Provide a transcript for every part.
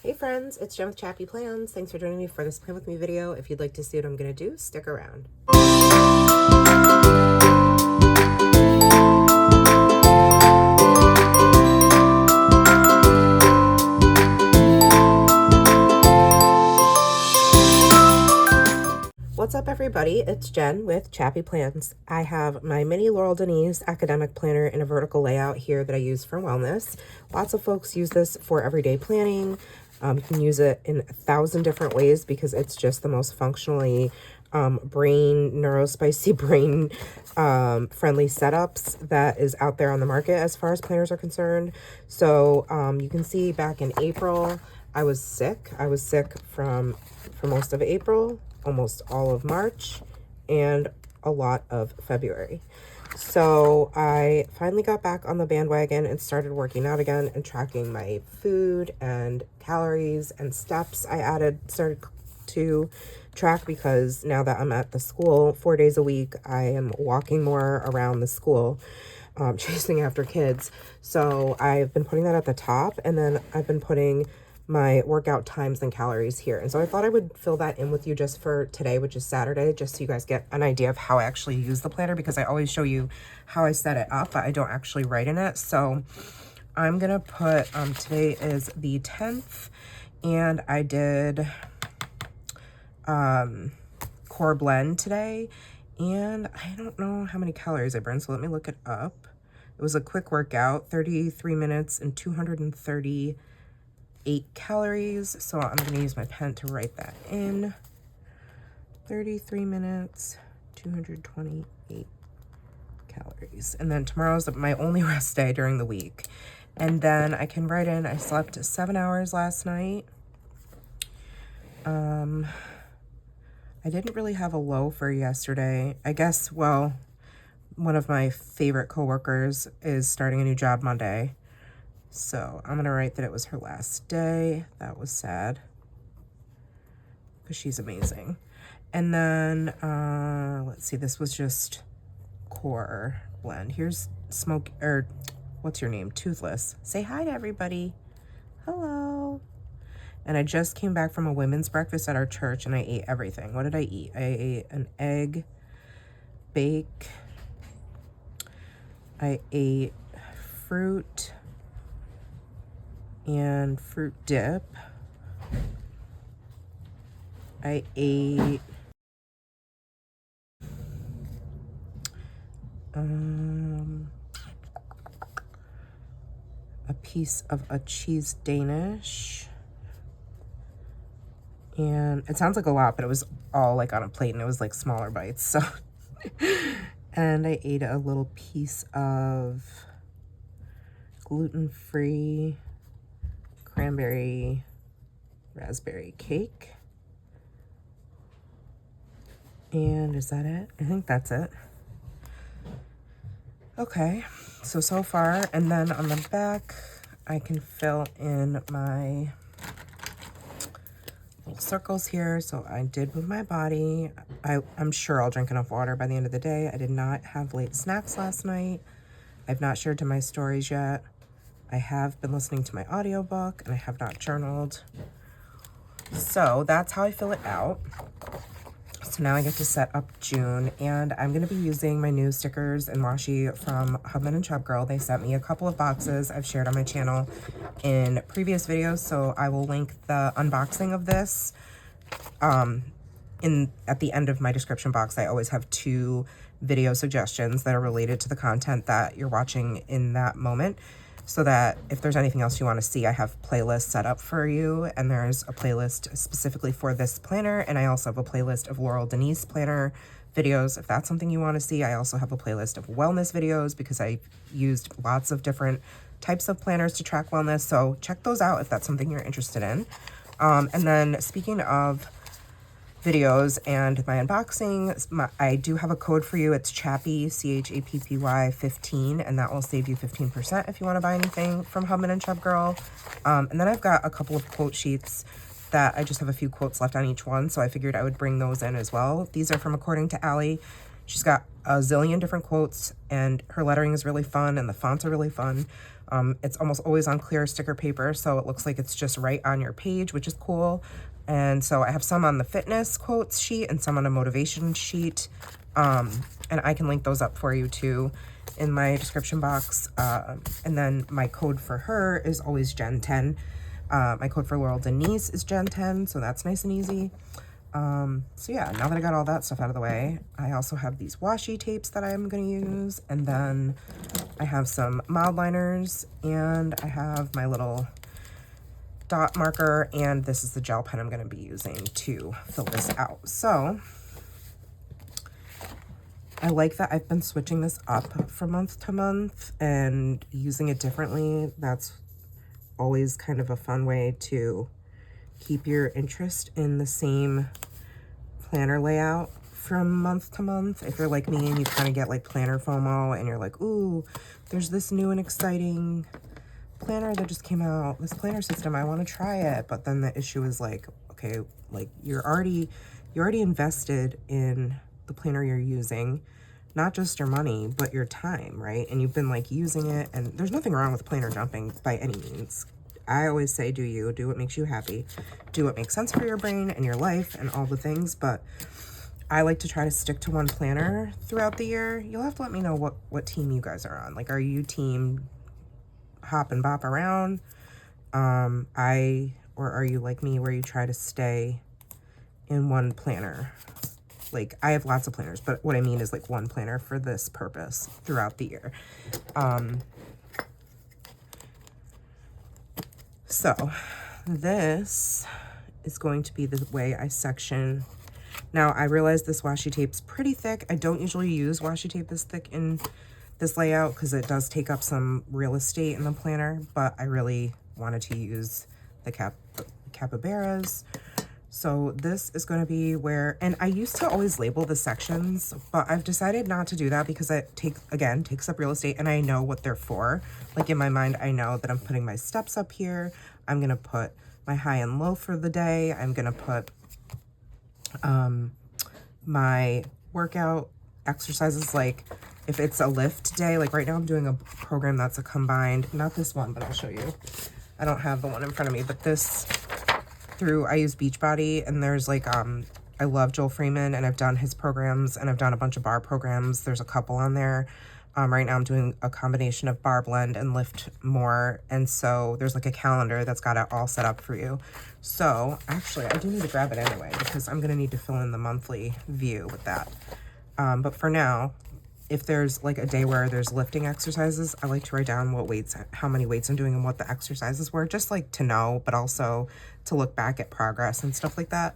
Hey friends, it's Jen with ChappyPlans. Thanks for joining me for this Plan With Me video. If you'd like to see what I'm going to do, stick around. What's up everybody, it's Jen with ChappyPlans. I have my mini Laurel Denise academic planner in a vertical layout here that I use for wellness. Lots of folks use this for everyday planning. You can use it in 1,000 different ways because it's just the most functionally neurospicy brain friendly setups that is out there on the market as far as planners are concerned. So you can see back in April, I was sick. I was sick for most of April, almost all of March, and a lot of February. So I finally got back on the bandwagon and started working out again and tracking my food and calories and steps. I started to track because now that I'm at the school 4 days a week, I am walking more around the school, chasing after kids. So I've been putting that at the top, and then I've been putting my workout times and calories here. And so I thought I would fill that in with you just for today, which is Saturday, just so you guys get an idea of how I actually use the planner, because I always show you how I set it up, but I don't actually write in it. So I'm gonna put, today is the 10th, and I did core blend today, and I don't know how many calories I burned, so let me look it up. It was a quick workout, 33 minutes and 238 calories. So I'm going to use my pen to write that in. 33 minutes, 228 calories. And then tomorrow's my only rest day during the week. And then I can write in, I slept 7 hours last night. I didn't really have a low for yesterday. I guess, well, one of my favorite coworkers is starting a new job Monday. So I'm going to write that it was her last day. That was sad, because she's amazing. And then, let's see, this was just core blend. Here's what's your name? Toothless. Say hi to everybody. Hello. And I just came back from a women's breakfast at our church, and I ate everything. What did I eat? I ate an egg bake. I ate fruit and fruit dip. I ate a piece of a cheese Danish, and it sounds like a lot, but it was all like on a plate, and it was like smaller bites. So and I ate a little piece of gluten-free cranberry raspberry cake. And is that it? I think that's it. Okay, so far, and then on the back, I can fill in my little circles here. So I did move my body. I'm sure I'll drink enough water by the end of the day. I did not have late snacks last night. I've not shared to my stories yet. I have been listening to my audiobook, and I have not journaled. So that's how I fill it out. So now I get to set up June, and I'm going to be using my new stickers and washi from Hubman and Chubgirl. They sent me a couple of boxes I've shared on my channel in previous videos, so I will link the unboxing of this at the end of my description box. I always have 2 video suggestions that are related to the content that you're watching in that moment, so that if there's anything else you want to see, I have playlists set up for you. And there's a playlist specifically for this planner, and I also have a playlist of Laurel Denise planner videos if that's something you want to see. I also have a playlist of wellness videos because I used lots of different types of planners to track wellness, so check those out if that's something you're interested in. And then speaking of videos and my unboxing, I do have a code for you. It's CHAPPY, CHAPPY 15, and that will save you 15% if you want to buy anything from Hubman and Chubgirl. And then I've got a couple of quote sheets that I just have a few quotes left on each one, so I figured I would bring those in as well. These are from According to Allie. She's got a zillion different quotes, and her lettering is really fun, and the fonts are really fun. It's almost always on clear sticker paper, so it looks like it's just right on your page, which is cool. And so I have some on the fitness quotes sheet and some on a motivation sheet. And I can link those up for you too in my description box. And then my code for her is always Gen 10. My code for Laurel Denise is Gen 10, so that's nice and easy. So yeah, now that I got all that stuff out of the way, I also have these washi tapes that I'm going to use, and then I have some mild liners, and I have my little dot marker, and this is the gel pen I'm going to be using to fill this out. So I like that I've been switching this up from month to month and using it differently. That's always kind of a fun way to keep your interest in the same planner layout from month to month. If you're like me and you kind of get like planner FOMO and you're like, ooh, there's this new and exciting planner that just came out, this planner system, I want to try it. But then the issue is like, okay, like you're already invested in the planner you're using, not just your money, but your time, right? And you've been like using it, and there's nothing wrong with planner jumping by any means. I always say, do you, do what makes you happy, do what makes sense for your brain and your life and all the things. But I like to try to stick to one planner throughout the year. You'll have to let me know what team you guys are on. Like, are you team hop and bop around? Or are you like me where you try to stay in one planner? Like, I have lots of planners, but what I mean is like one planner for this purpose throughout the year. So this is going to be the way I section. Now, I realize this washi tape's pretty thick. I don't usually use washi tape this thick in this layout because it does take up some real estate in the planner, but I really wanted to use the capybaras. So this is going to be where, and I used to always label the sections, but I've decided not to do that because it takes up real estate, and I know what they're for. Like, in my mind, I know that I'm putting my steps up here. I'm going to put my high and low for the day. I'm going to put my workout exercises, like if it's a lift day, like right now I'm doing a program that's a combined, not this one, but I'll show you. I don't have the one in front of me, but this I use Beachbody, and there's like, I love Joel Freeman, and I've done his programs, and I've done a bunch of bar programs. There's a couple on there. Right now I'm doing a combination of bar blend and lift more. And so there's like a calendar that's got it all set up for you. So actually I do need to grab it anyway, because I'm going to need to fill in the monthly view with that. But for now, if there's like a day where there's lifting exercises, I like to write down what weights, how many weights I'm doing and what the exercises were, just like to know, but also to look back at progress and stuff like that.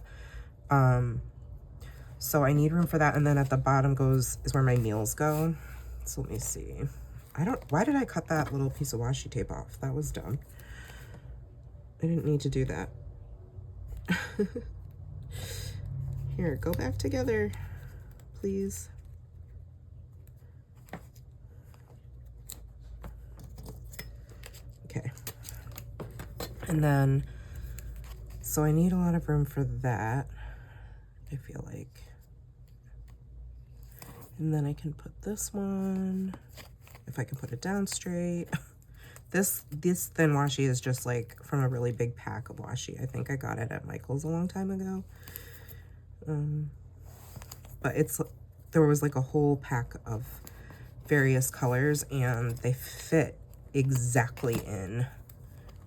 So I need room for that. And then at the bottom is where my meals go. So let me see. Why did I cut that little piece of washi tape off? That was dumb. I didn't need to do that. Here, go back together, please. Okay. And then, so I need a lot of room for that, I feel like. And then I can put this one, if I can put it down straight. This thin washi is just like from a really big pack of washi. I think I got it at Michael's a long time ago. But there was like a whole pack of various colors, and they fit exactly in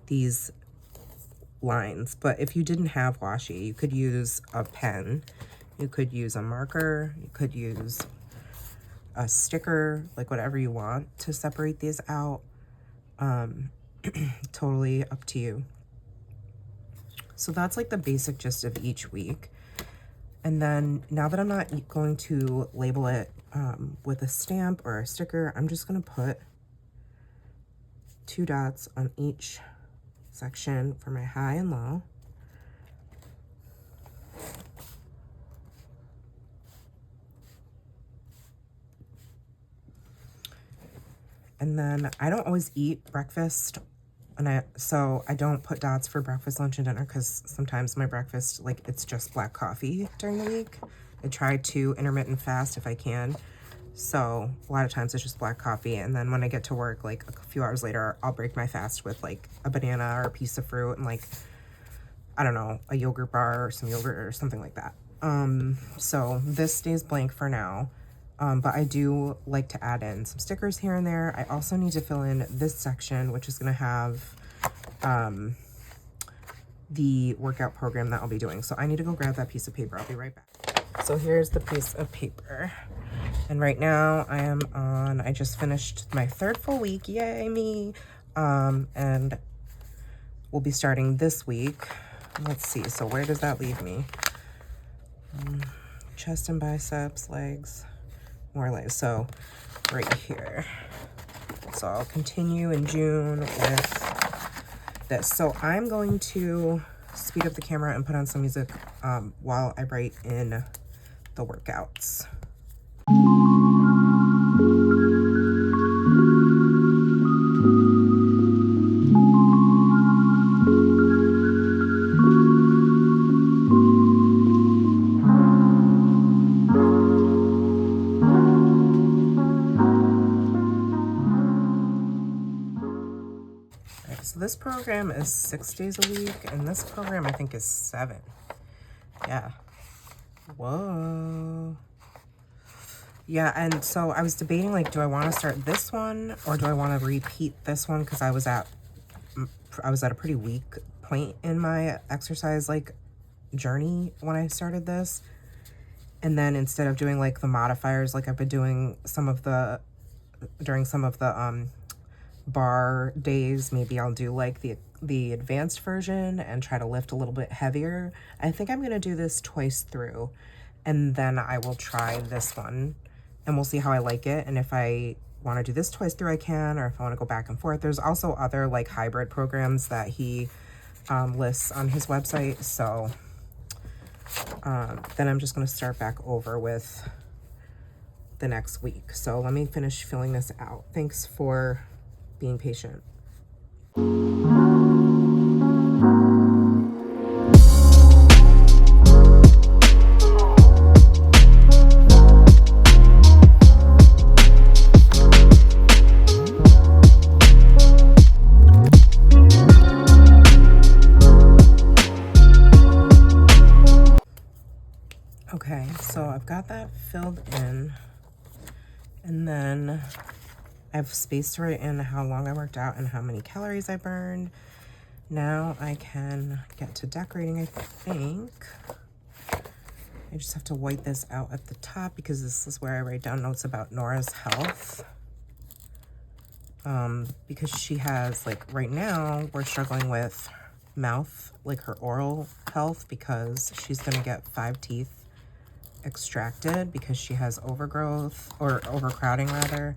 these lines. But if you didn't have washi, you could use a pen, you could use a marker, you could use a sticker, like whatever you want to separate these out. Totally up to you. So that's like the basic gist of each week. And then now that I'm not going to label it with a stamp or a sticker, I'm just going to put 2 dots on each section for my high and low. And then I don't always eat breakfast, and so I don't put dots for breakfast, lunch, and dinner, because sometimes my breakfast, like, it's just black coffee during the week. I try to intermittent fast if I can. So a lot of times it's just black coffee, and then when I get to work, like a few hours later, I'll break my fast with like a banana or a piece of fruit and like, I don't know, a yogurt bar or some yogurt or something like that. So this stays blank for now. But I do like to add in some stickers here and there. I also need to fill in this section, which is going to have the workout program that I'll be doing. So I need to go grab that piece of paper. I'll be right back. So here's the piece of paper. And right now I just finished my 3rd full week. Yay, me. And we'll be starting this week. Let's see. So where does that leave me? Chest and biceps, legs. More legs, so right here. So I'll continue in June with this. So I'm going to speed up the camera and put on some music while I write in the workouts. So this program is 6 days a week, and this program I think is 7. Yeah. Whoa. Yeah, and so I was debating, like, do I want to start this one or do I want to repeat this one, because I was at a pretty weak point in my exercise like journey when I started this. And then instead of doing like the modifiers like I've been doing during some of the bar days, maybe I'll do like the advanced version and try to lift a little bit heavier. I think I'm going to do this twice through, and then I will try this one and we'll see how I like it. And if I want to do this twice through, I can, or if I want to go back and forth. There's also other like hybrid programs that he lists on his website. So then I'm just going to start back over with the next week. So let me finish filling this out. Thanks for being patient. Okay, so I've got that filled in, and then I have space to write in how long I worked out and how many calories I burned. Now I can get to decorating, I think. I just have to white this out at the top because this is where I write down notes about Nora's health. Because she has, like, right now, we're struggling with mouth, like her oral health, because she's gonna get 5 teeth extracted because she has overgrowth, or overcrowding rather,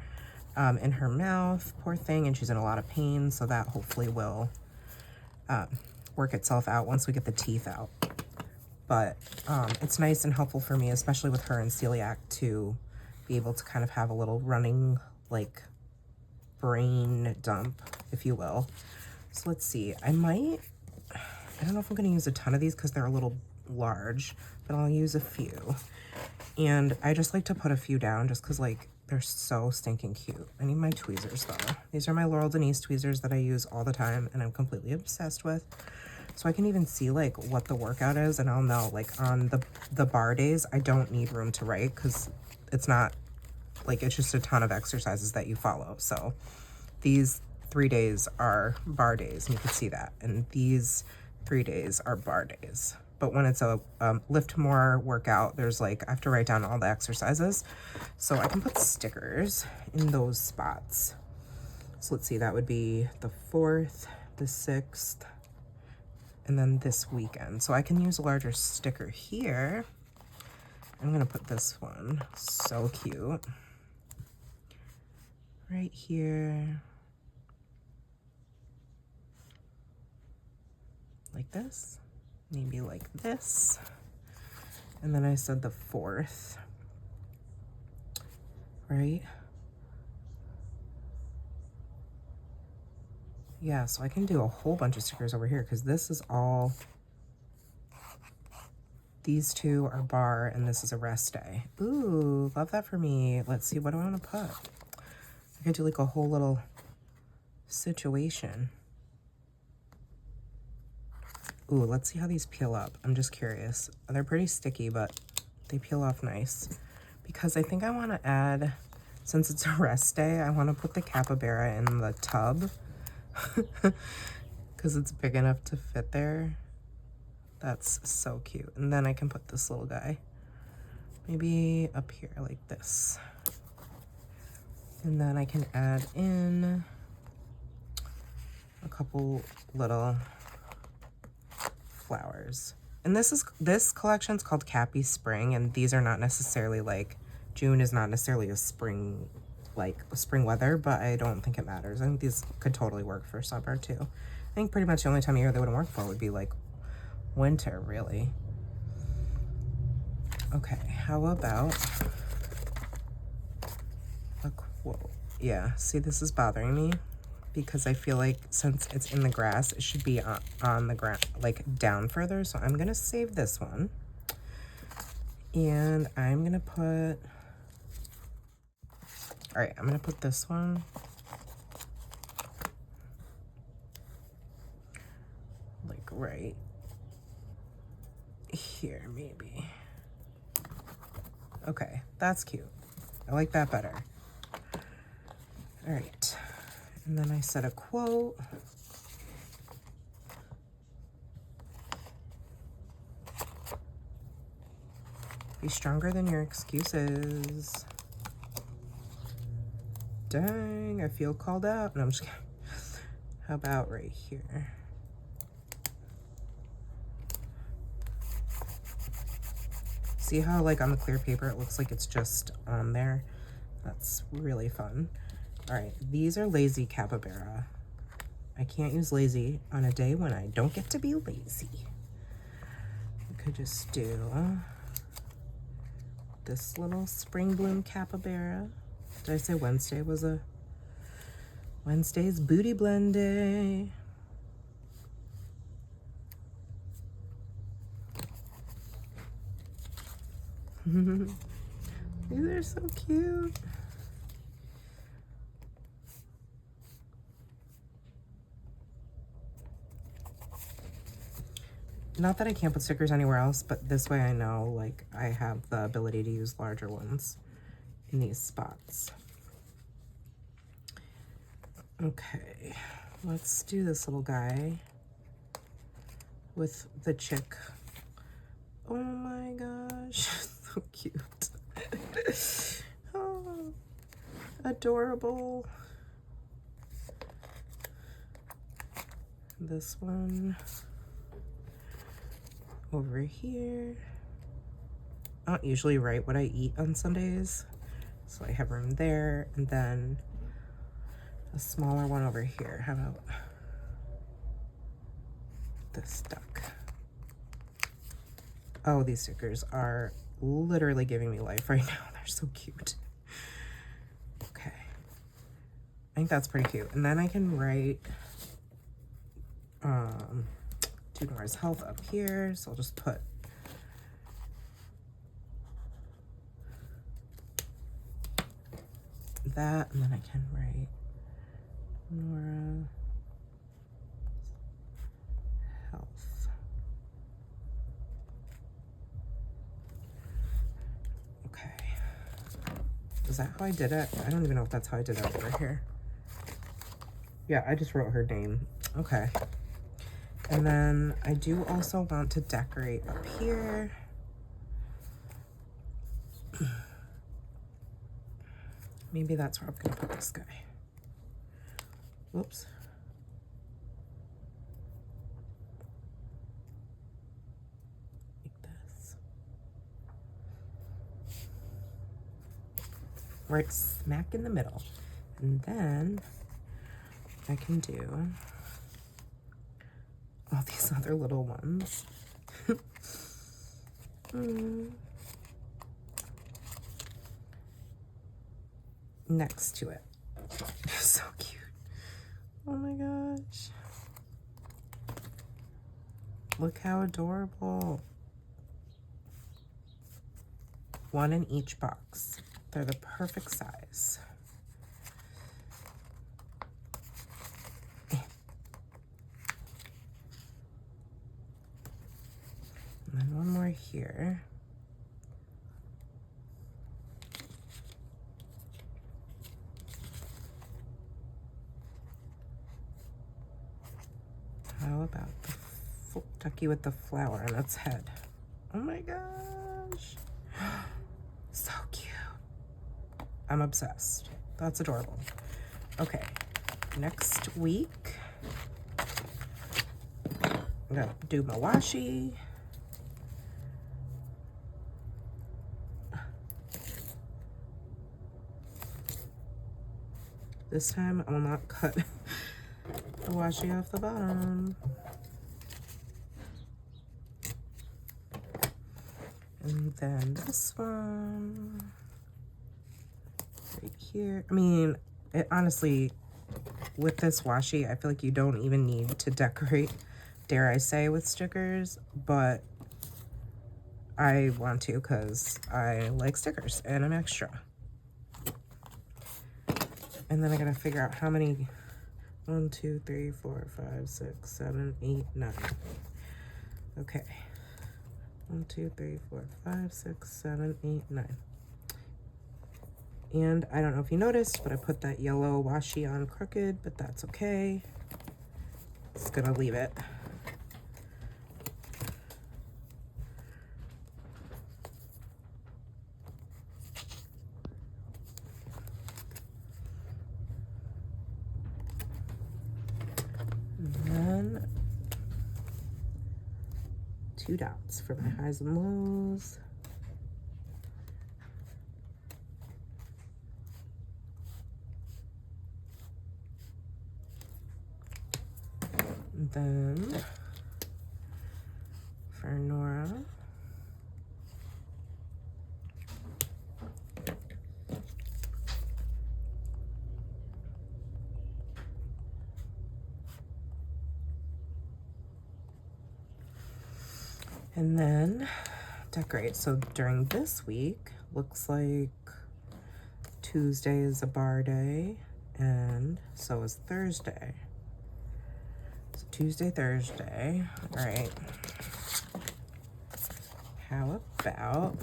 in her mouth, poor thing, and she's in a lot of pain. So that hopefully will work itself out once we get the teeth out. But it's nice and helpful for me, especially with her and celiac, to be able to kind of have a little running, like, brain dump, if you will. So let's see, I don't know if I'm going to use a ton of these because they're a little large, but I'll use a few. And I just like to put a few down just because, like, they're so stinking cute. I need my tweezers, though. These are my Laurel Denise tweezers that I use all the time and I'm completely obsessed with. So I can even see, like, what the workout is, and I'll know, like, on the bar days, I don't need room to write because it's not, like, it's just a ton of exercises that you follow. So these 3 days are bar days, and you can see that. And these 3 days are bar days. But when it's a lift more workout, there's, like, I have to write down all the exercises. So I can put stickers in those spots. So let's see, that would be the 4th, the 6th, and then this weekend. So I can use a larger sticker here. I'm gonna put this one, so cute, right here, like this, maybe like this. And then I said the 4th, right? Yeah, so I can do a whole bunch of stickers over here because this is all These two are bar, and this is a rest day. Ooh, love that for me. Let's see, what do I want to put? I could do like a whole little situation. Ooh, let's see how these peel up. I'm just curious. They're pretty sticky, but they peel off nice. Because I think I want to add, since it's a rest day, I want to put the capybara in the tub. Because it's big enough to fit there. That's so cute. And then I can put this little guy maybe up here like this. And then I can add in a couple little flowers. And this collection's called CHAPPY Spring, and these are not necessarily like, June is not necessarily a spring, like spring weather, but I don't think it matters. I think these could totally work for summer too. I think pretty much the only time of year they wouldn't work for would be like winter, really. Okay, how about a quote? Yeah, see, this is bothering me because I feel like since it's in the grass, it should be on the ground, like down further. So I'm gonna save this one. And I'm gonna put, all right, I'm gonna put this one like right here, maybe. Okay, that's cute. I like that better. All right, and then I said a quote. Be stronger than your excuses. Dang, I feel called out. No, I'm just kidding. How about right here? See how like on the clear paper it looks like it's just on there? That's really fun. All right, these are lazy capybara. I can't use lazy on a day when I don't get to be lazy. I could just do this little spring bloom capybara. Did I say Wednesday was a Wednesday's booty blend day? These are so cute. Not that I can't put stickers anywhere else, but this way I know like I have the ability to use larger ones in these spots. Okay, let's do this little guy with the chick. Oh my gosh, so cute. Oh, adorable. This one over here. I don't usually write what I eat on Sundays, so I have room there, and then a smaller one over here. How about this duck? Oh, these stickers are literally giving me life right now. They're so cute. Okay, I think that's pretty cute. And then I can write Do Nora's Health up here, so I'll just put that, and then I can write Nora Health. Okay, is that how I did it? I don't even know if that's how I did it over here. Yeah, I just wrote her name. Okay. And then I do also want to decorate up here. Maybe that's where I'm gonna put this guy. Whoops. Like this. Right smack in the middle. And then I can do all these other little ones. Next to it. So cute. Oh my gosh. Look how adorable. one in each box. They're the perfect size. And then one more here. How about the ducky with the flower on its head? Oh my gosh. So cute. I'm obsessed. That's adorable. Okay, next week, I'm gonna do my washi. This time I will not cut the washi off the bottom. And then this one right here. I mean, it honestly, with this washi, I feel like you don't even need to decorate, dare I say, with stickers, but I want to because I like stickers and I'm extra. And then I gotta figure out how many. 1, 2, 3, 4, 5, 6, 7, 8, 9. Okay. 1, 2, 3, 4, 5, 6, 7, 8, 9. And I don't know if you noticed, but I put that yellow washi on crooked, but that's okay. Just gonna leave it. And then 2 dots for my highs and lows. And then for Nora, and then decorate. So during this week, looks like Tuesday is a bar day, and so is Thursday. So Tuesday, Thursday. All right. How about,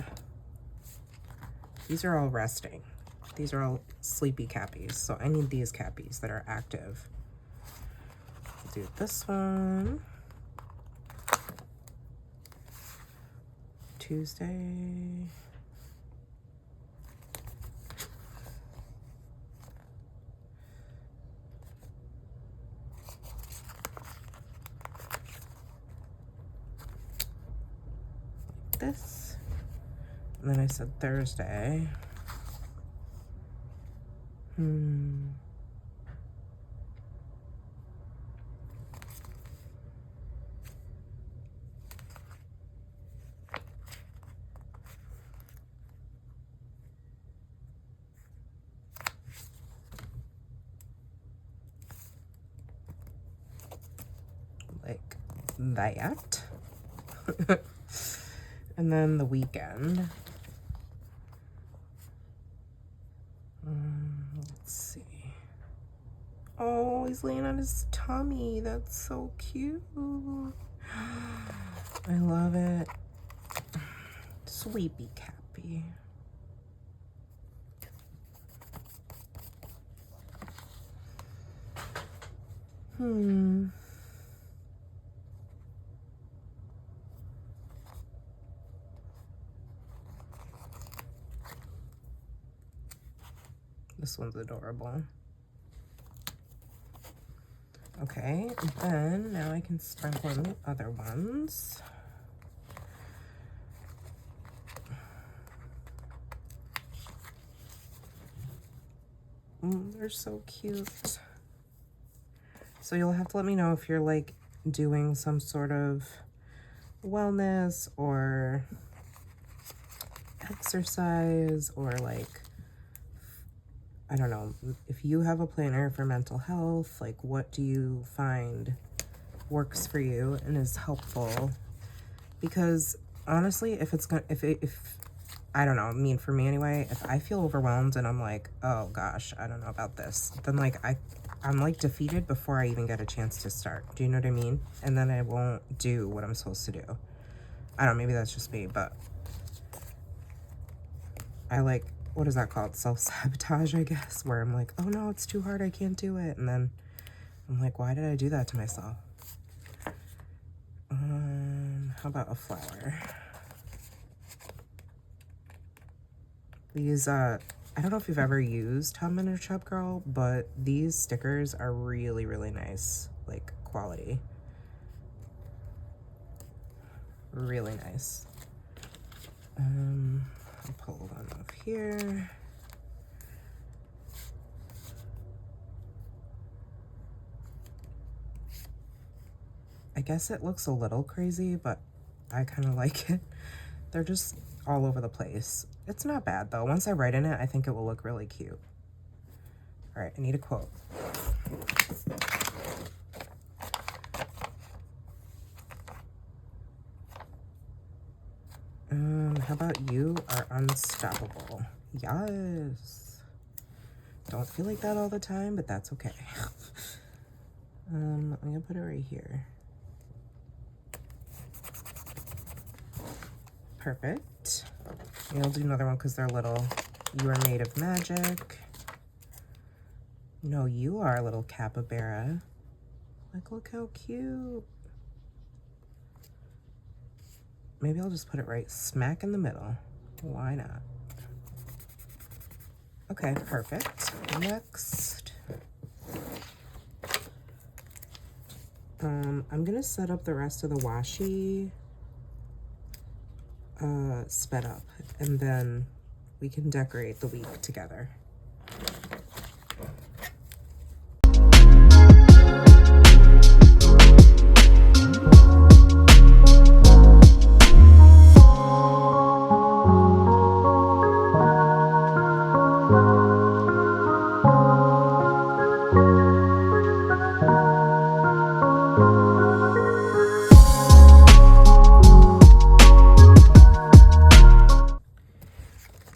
these are all resting. These are all sleepy cappies, so I need these cappies that are active. I'll do this one. Tuesday. This. And then I said Thursday. Like that. And then the weekend. Let's see. Oh, he's laying on his tummy. That's so cute. I love it. Sleepy Cappy. This one's adorable. Okay, then now I can sprinkle in the other ones. They're so cute. So you'll have to let me know if you're like doing some sort of wellness or exercise, or like, I don't know, if you have a planner for mental health, like what do you find works for you and is helpful? Because honestly, if I don't know, I mean, for me anyway, if I feel overwhelmed and I'm like, oh gosh, I don't know about this, then like I'm like defeated before I even get a chance to start. Do you know what I mean? And then I won't do what I'm supposed to do. I don't know, maybe that's just me, but I like, what is that called? Self-sabotage, I guess, where I'm like, oh no, it's too hard, I can't do it. And then I'm like, why did I do that to myself? How about a flower? These, I don't know if you've ever used Hubman or Chubgirl, but these stickers are really, really nice, like quality. Really nice. I'll pull one off here. I guess it looks a little crazy, but I kind of like it. They're just all over the place. It's not bad though. Once I write in it, I think it will look really cute. All right, I need a quote. How about you are unstoppable? Yes. Don't feel like that all the time, but that's okay. I'm gonna put it right here. Perfect. Maybe I'll do another one because they're little. You are made of magic. No, you are a little capybara. Like, look how cute. Maybe I'll just put it right smack in the middle. Why not? Okay, perfect. Next. I'm gonna set up the rest of the washi sped up, and then we can decorate the week together.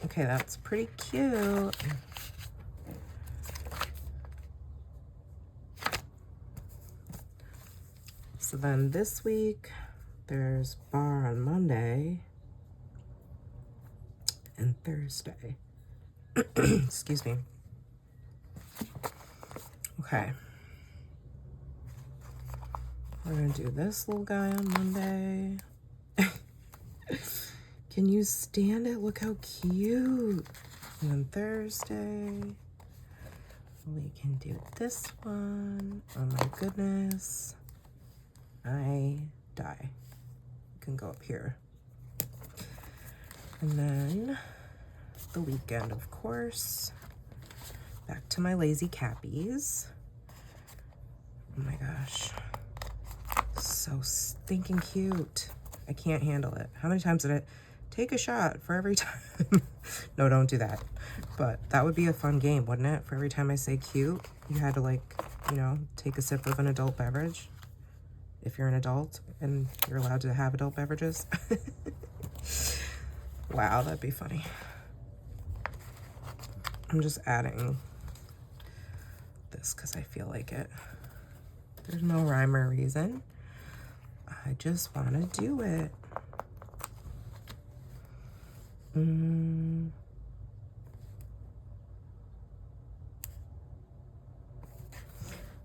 Okay, that's pretty cute. So then this week, there's bar on Monday and Thursday. Excuse me. Okay. We're gonna do this little guy on Monday. Can you stand it? Look how cute. And then Thursday, we can do this one. Oh my goodness. I die. You can go up here. And then the weekend, of course. Back to my lazy cappies. Oh my gosh. So stinking cute. I can't handle it. How many times did I take a shot for every time? No, don't do that. But that would be a fun game, wouldn't it? For every time I say cute, you had to, like, you know, take a sip of an adult beverage. If you're an adult and you're allowed to have adult beverages. Wow, that'd be funny. I'm just adding this because I feel like it. There's no rhyme or reason. I just want to do it.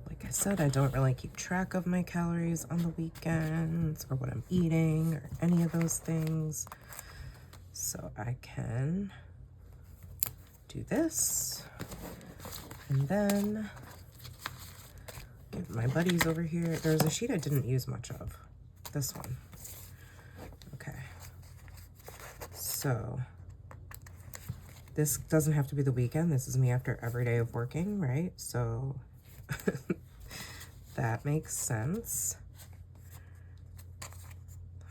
Like I said, I don't really keep track of my calories on the weekends or what I'm eating or any of those things. So I can do this and then give my buddies over here. There's a sheet I didn't use much of. This one. Okay. So this doesn't have to be the weekend. This is me after every day of working, right? So that makes sense.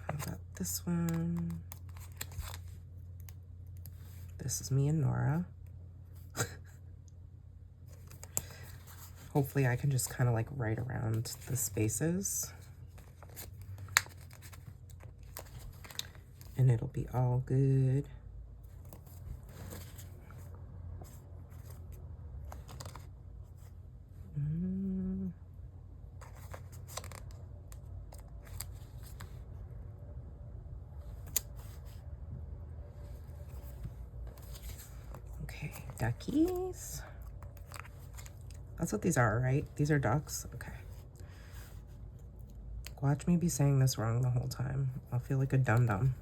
How about this one? This is me and Nora. Hopefully I can just kind of like write around the spaces. And it'll be all good. Okay, duckies. That's what these are, right? These are ducks? Okay. Watch me be saying this wrong the whole time. I'll feel like a dum-dum.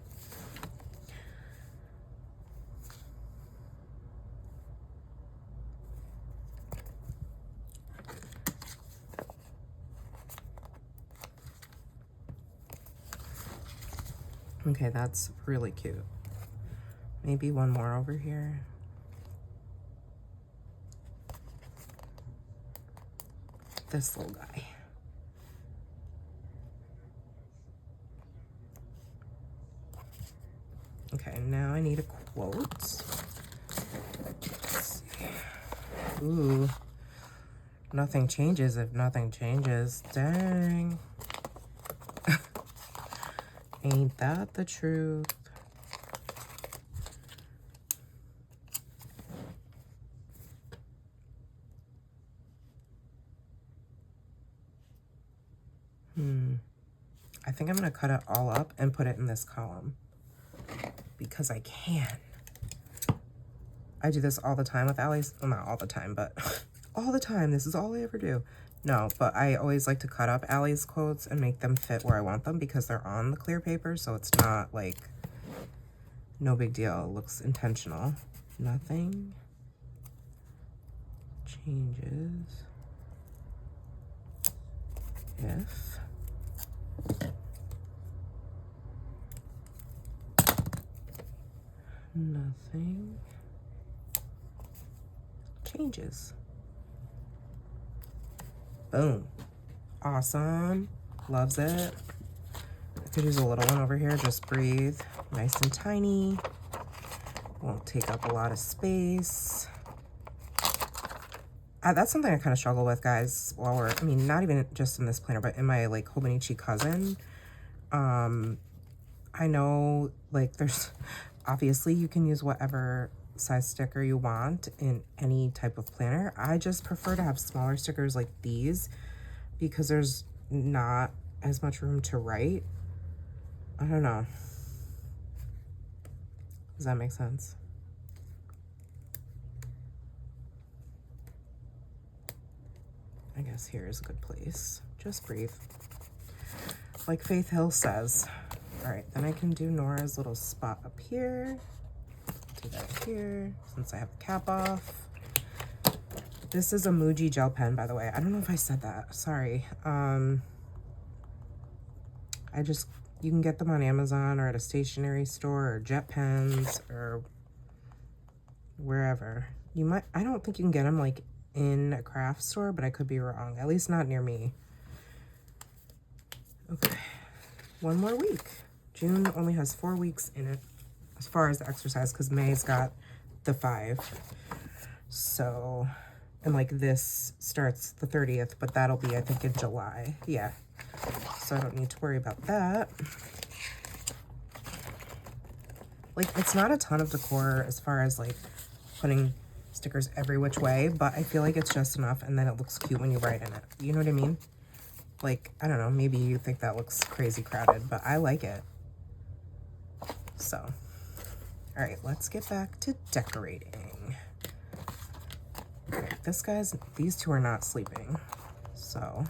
Okay, that's really cute. Maybe one more over here. This little guy. Okay, now I need a quote. Let's see. Ooh. Nothing changes if nothing changes. Dang. Ain't that the truth? I think I'm gonna cut it all up and put it in this column because I can. I do this all the time with Allie's, well, not all the time, but all the time. This is all I ever do. No, but I always like to cut up Allie's quotes and make them fit where I want them because they're on the clear paper, so it's not like, no big deal. It looks intentional. Nothing changes if nothing changes. Boom. Awesome. Loves it. I could use a little one over here. Just breathe. Nice and tiny. Won't take up a lot of space. That's something I kind of struggle with, guys, while we're, I mean, not even just in this planner, but in my, like, Hobonichi cousin. I know, like, there's, obviously, you can use whatever size sticker you want in any type of planner. I just prefer to have smaller stickers like these because there's not as much room to write. I don't know. Does that make sense? I guess here is a good place. Just breathe. Like Faith Hill says. All right, then I can do Nora's little spot up here. Do that here, since I have the cap off. This is a Muji gel pen, by the way. I don't know if I said that. Sorry. You can get them on Amazon or at a stationery store or Jet Pens or wherever. You might, I don't think you can get them like in a craft store, but I could be wrong. At least not near me. Okay, one more week. June only has 4 weeks in it as far as the exercise because May's got the 5. So, and like this starts the 30th, but that'll be, I think, in July. Yeah. So I don't need to worry about that. Like, it's not a ton of decor as far as like putting stickers every which way, but I feel like it's just enough and then it looks cute when you write in it. You know what I mean? Like, I don't know, maybe you think that looks crazy crowded, but I like it. So, all right, let's get back to decorating. All right, these two are not sleeping. So,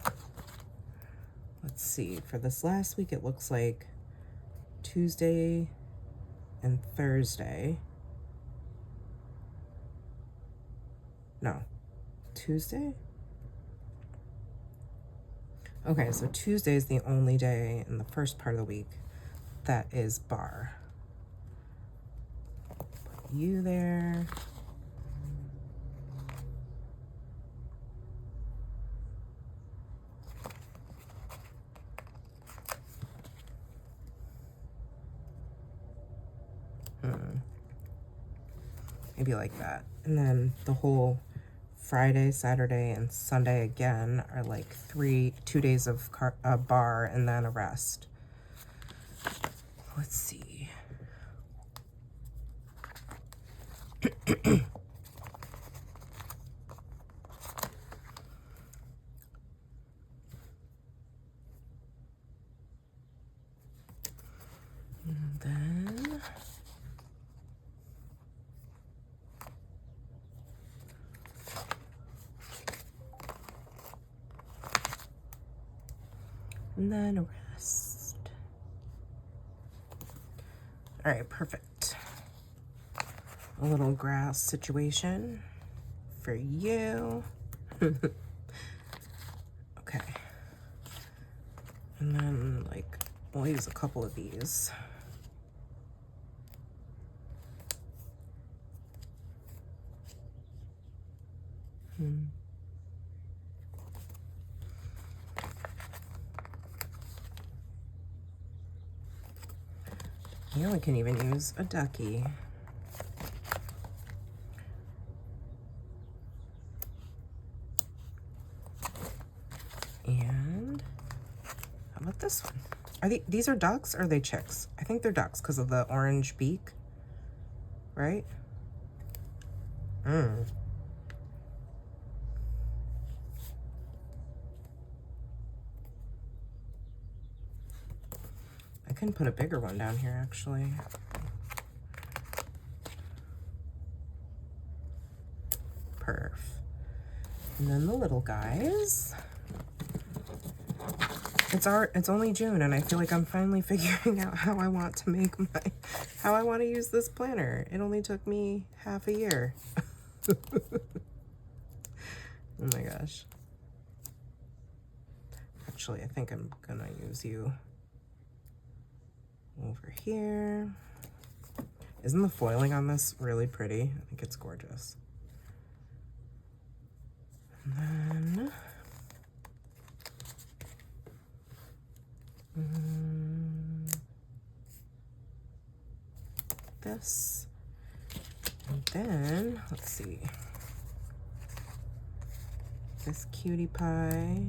let's see. For this last week, it looks like Tuesday and Thursday. No, Tuesday? Okay, so Tuesday is the only day in the first part of the week that is bar. Put you there. Maybe like that. And then the whole Friday, Saturday, and Sunday again are like 2 days of bar and then a rest. Let's see. And then and then rest. All right, perfect. A little grass situation for you. Okay. And then, like, we'll use a couple of these. Here we can even use a ducky. And how about this one? Are these are ducks or are they chicks? I think they're ducks because of the orange beak, right? I can put a bigger one down here actually. Perf. And then the little guys. It's only June and I feel like I'm finally figuring out how I want to make how I want to use this planner. It only took me half a year. Oh my gosh. Actually, I think I'm gonna use you over here. Isn't the foiling on this really pretty? I think it's gorgeous. And then this, and then let's see, this cutie pie.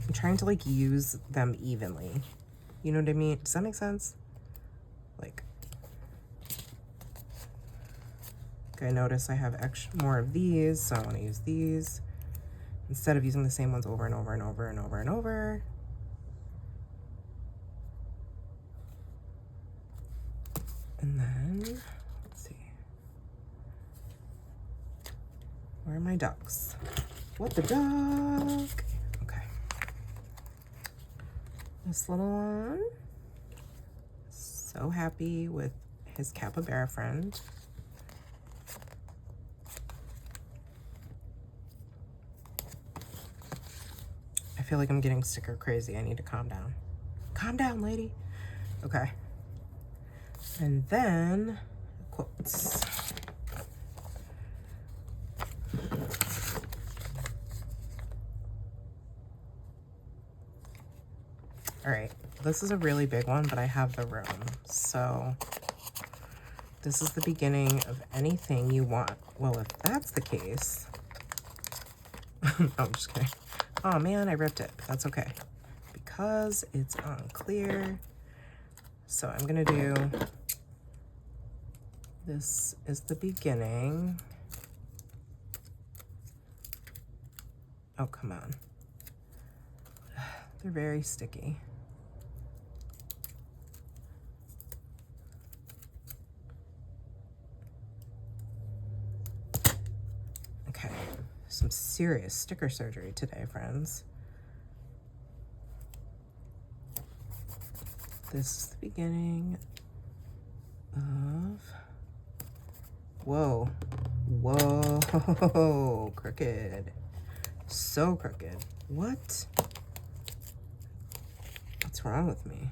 I'm trying to like use them evenly, you know what I mean? Does that make sense? Like I notice I have more of these, so I want to use these instead of using the same ones over and over and over and over and over. And then, let's see. Where are my ducks? What the duck? Okay. This little one. So happy with his capybara friend. I feel like I'm getting sticker crazy. I need to calm down. Calm down, lady. Okay. And then quotes. All right, this is a really big one, but I have the room. So this is the beginning of anything you want. Well, if that's the case, no, I'm just kidding. Oh man, I ripped it. That's okay because it's unclear. So I'm gonna do, this is the beginning. Oh, come on. They're very sticky. Okay, some serious sticker surgery today, friends. This is the beginning of, whoa, whoa, crooked, so crooked. What? What's wrong with me?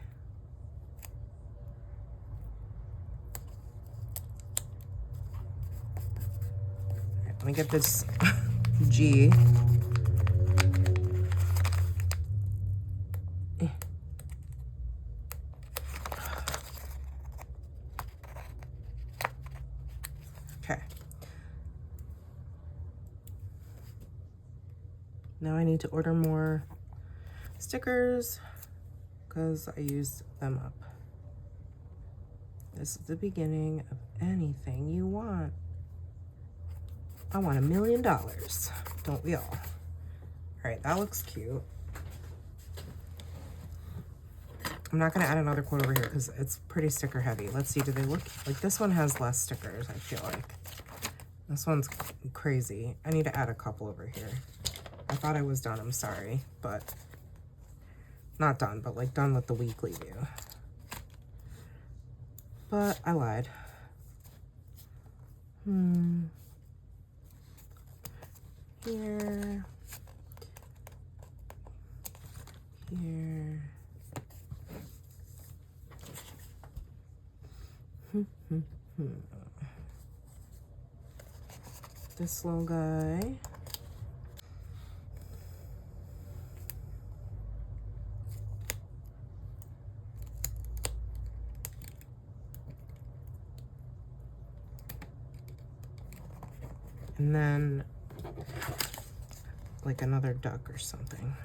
All right, let me get this G. Okay. Now I need to order more stickers because I used them up. This is the beginning of anything you want. I want $1 million, don't we all? All right, that looks cute. I'm not gonna add another quote over here because it's pretty sticker heavy. Let's see, do they look, like this one has less stickers, I feel like. This one's crazy. I need to add a couple over here. I thought I was done, I'm sorry, but not done, but like done with the weekly view. But I lied. Here. Here. This little guy. And then like another duck or something.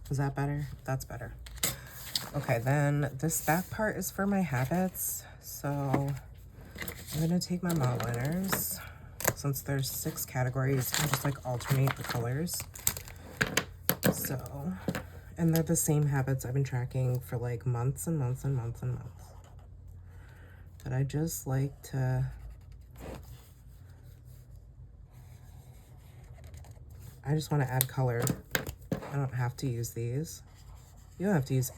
Is that better? That's better. Okay, then this back part is for my habits. So I'm gonna take my model liners. Since there's 6 categories, and just like alternate the colors. So, and they're the same habits I've been tracking for like months and months and months and months. But I just like to, I just want to add color. I don't have to use these. You don't have to use,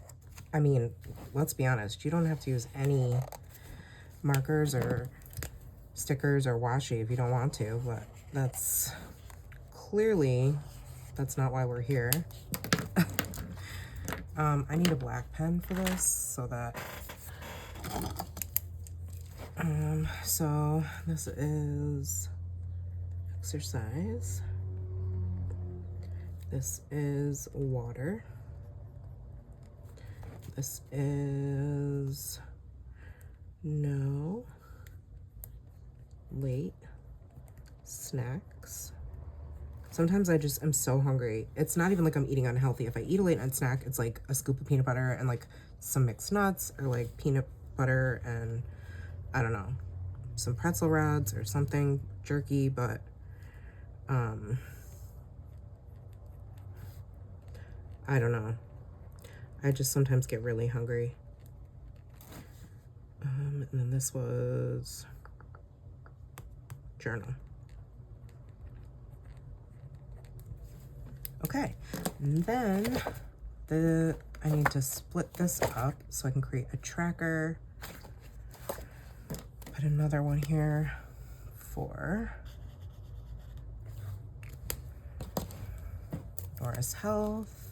I mean, let's be honest, you don't have to use any markers or stickers or washi if you don't want to, but that's clearly, that's not why we're here. I need a black pen for this so that, so this is exercise. This is water. This is no, late, snacks. Sometimes I just am so hungry. It's not even like I'm eating unhealthy. If I eat a late night snack, it's like a scoop of peanut butter and like some mixed nuts, or like peanut butter and I don't know, some pretzel rods or something jerky, but I don't know. I just sometimes get really hungry. And then this was journal. Okay, and then I need to split this up so I can create a tracker. Put another one here for Laura's health.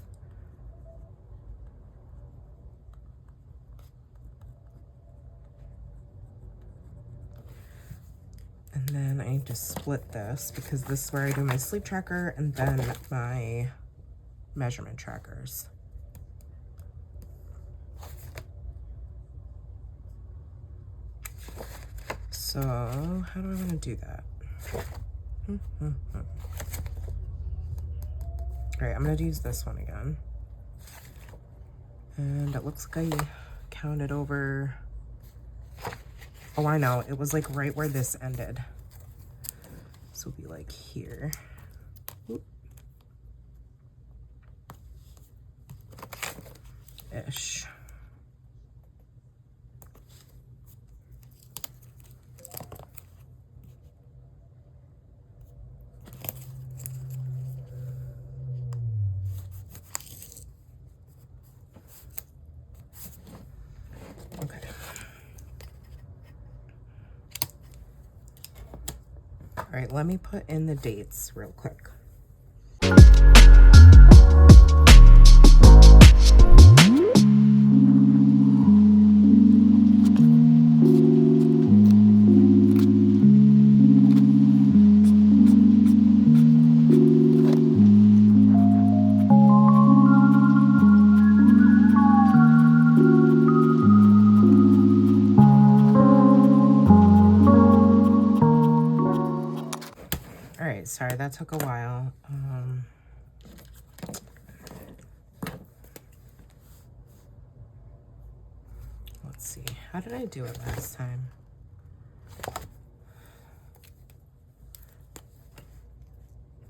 And then I need to split this because this is where I do my sleep tracker and then my measurement trackers. So how do I want to do that? All right, I'm going to use this one again. And it looks like I counted over. Oh, I know. It was like right where this ended. So it'll be like here. Oop. Ish. Okay. All right, let me put in the dates real quick. All right, sorry, that took a while. Let's see, how did I do it last time?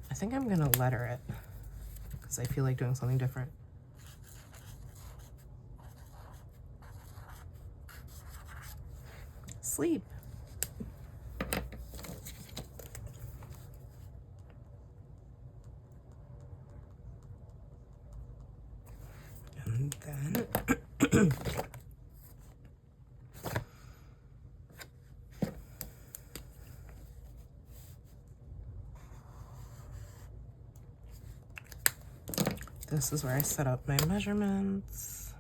I think I'm gonna letter it because I feel like doing something different. Sleep. Then this is where I set up my measurements.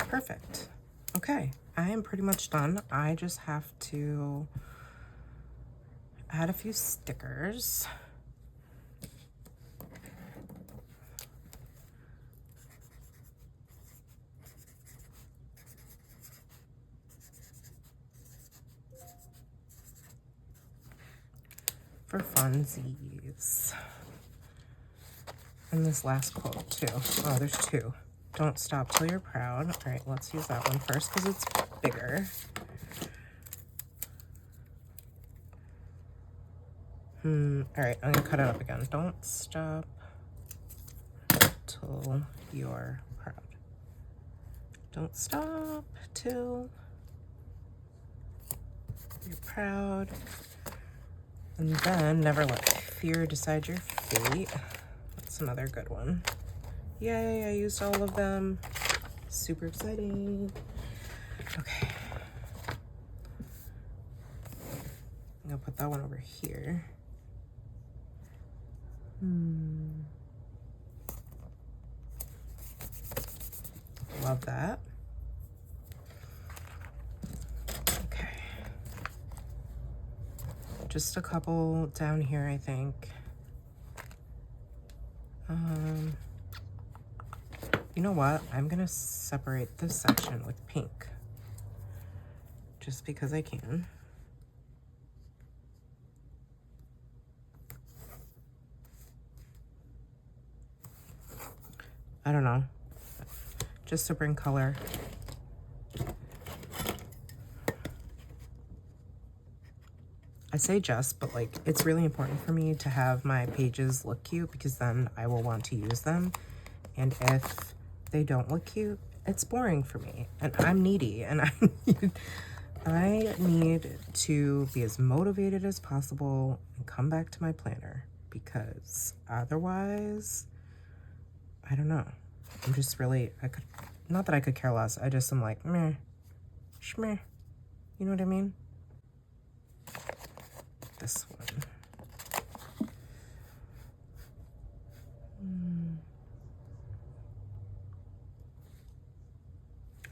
Perfect. Okay, I am pretty much done. I just have to add a few stickers. For funsies. And this last quote too. Oh, there's two. Don't stop till you're proud. All right, let's use that one first because it's bigger. All right, I'm gonna cut it up again. Don't stop till you're proud. Don't stop till you're proud. And then never let fear decide your fate. That's another good one. Yay, I used all of them. Super exciting. Okay. I'm gonna put that one over here. Love that. Okay. Just a couple down here, I think. You know what? I'm gonna separate this section with pink. Just because I can. I don't know. Just to bring color. I say just, but like, it's really important for me to have my pages look cute because then I will want to use them. And if they don't look cute, it's boring for me. And I'm needy and I need to be as motivated as possible and come back to my planner because otherwise, I don't know. I'm just really, not that I could care less. I just am like, meh, shmeh. You know what I mean? This one.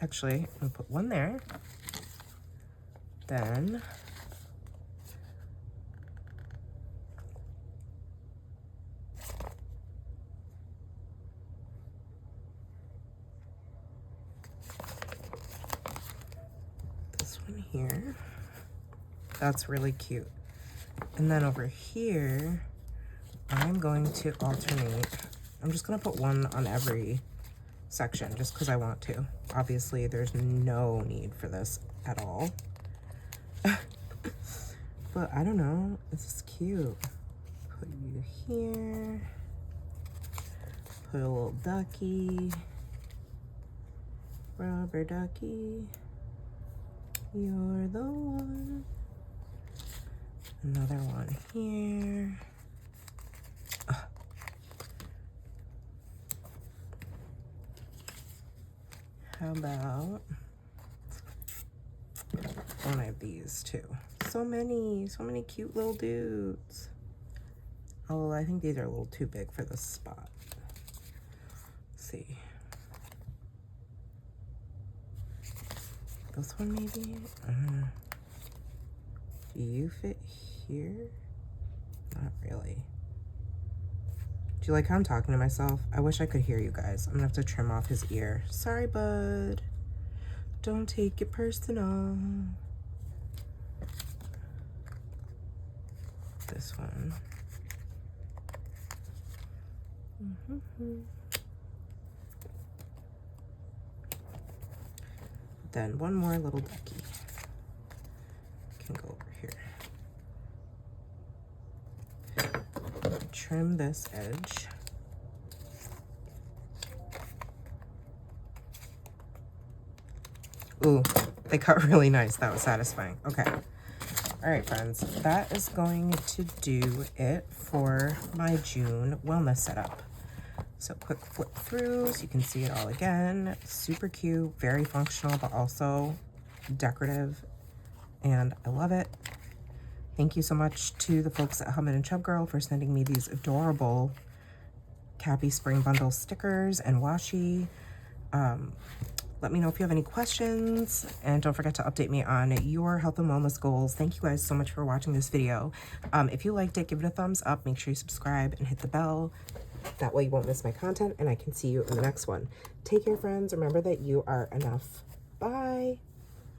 Actually, I'm gonna put one there. Then this one here. That's really cute. And then over here, I'm going to alternate. I'm just gonna put one on every section just because I want to. Obviously, there's no need for this at all. But I don't know, it's just cute. Put you here. Put a little ducky. Rubber ducky. You're the one. Another one here. How about one of these too? So many cute little dudes. Oh, I think these are a little too big for this spot. Let's see. This one maybe? Do you fit here? Not really. Do you like how I'm talking to myself? I wish I could hear you guys. I'm gonna have to trim off his ear. Sorry, bud. Don't take it personal. This one. Then one more little ducky. Can go over here. Trim this edge. Ooh, they cut really nice. That was satisfying. Okay. All right, friends, that is going to do it for my June wellness setup. So quick flip through so you can see it all again. Super cute, very functional, but also decorative, and I love it. Thank you so much to the folks at Hubman and Chubgirl for sending me these adorable Chappy Spring Bundle stickers and washi. Let me know if you have any questions, and don't forget to update me on your health and wellness goals. Thank you guys so much for watching this video. If you liked it, give it a thumbs up. Make sure you subscribe and hit the bell. That way you won't miss my content, and I can see you in the next one. Take care, friends. Remember that you are enough. Bye.